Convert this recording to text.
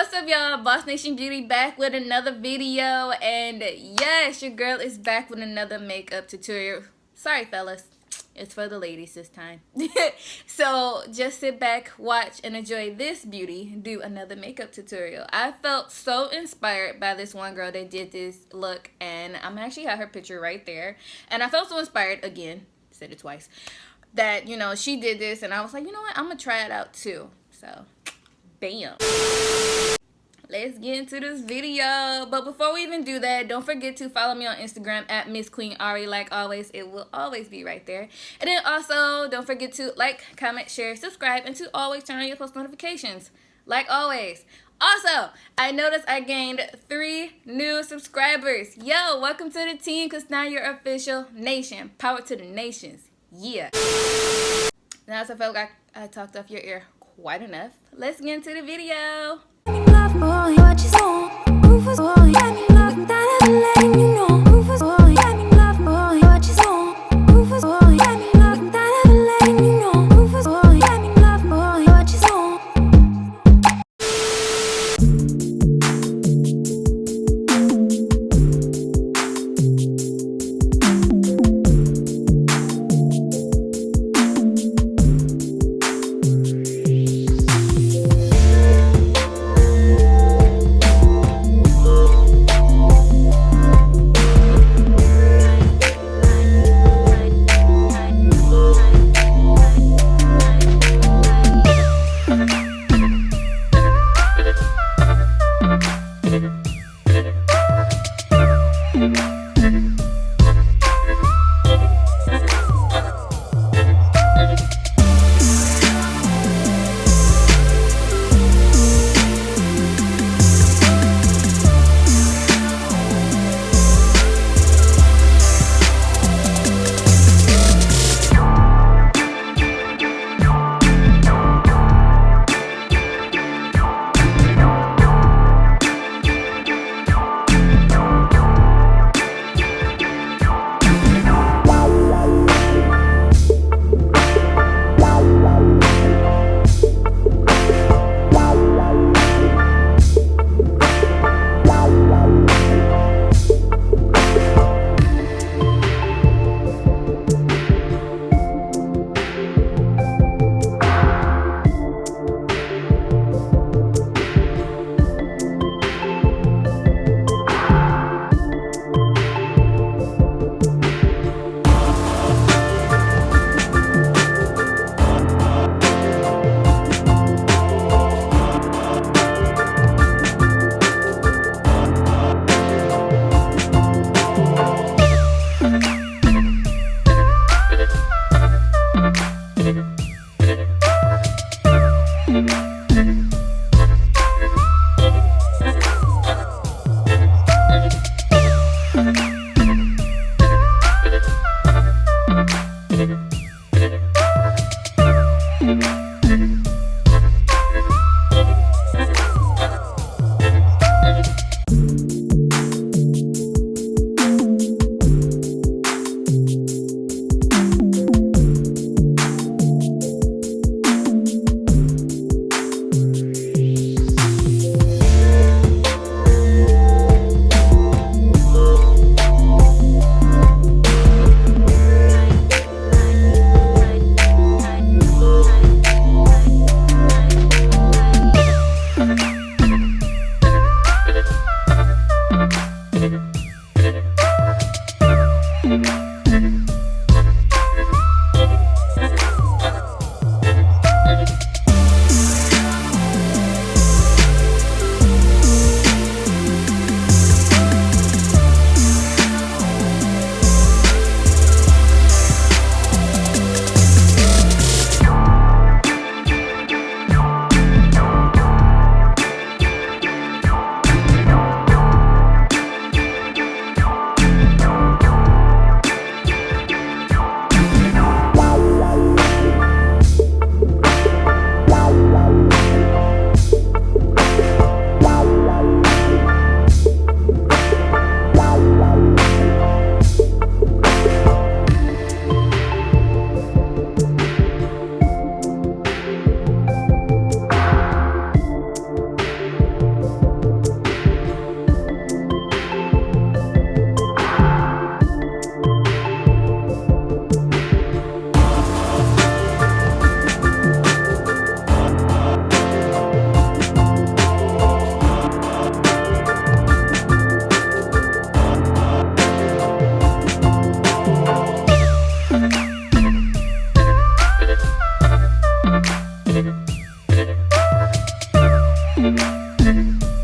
What's up, y'all? Boss Nation Beauty back with another video, and yes, your girl is back with another makeup tutorial. Sorry, fellas, it's for the ladies this time. So just sit back, watch, and enjoy this beauty do another makeup tutorial. I felt so inspired by this one girl that did this look, and I'm actually have her picture right there. And I felt so inspired, again, said it twice, that, you know, she did this, and I was like, you know what, I'm gonna try it out too. So bam. Let's get into this video. But before we even do that, don't forget to follow me on Instagram at Miss Queen Ari. Like always, it will always be right there. And then also, don't forget to like, comment, share, subscribe, and to always turn on your post notifications. Like always. Also, I noticed I gained 3 new subscribers. Yo, welcome to the team, because now you're official nation. Power to the nations. Yeah. Now, so I felt like I talked off your ear quite enough. Let's get into the video. Bye.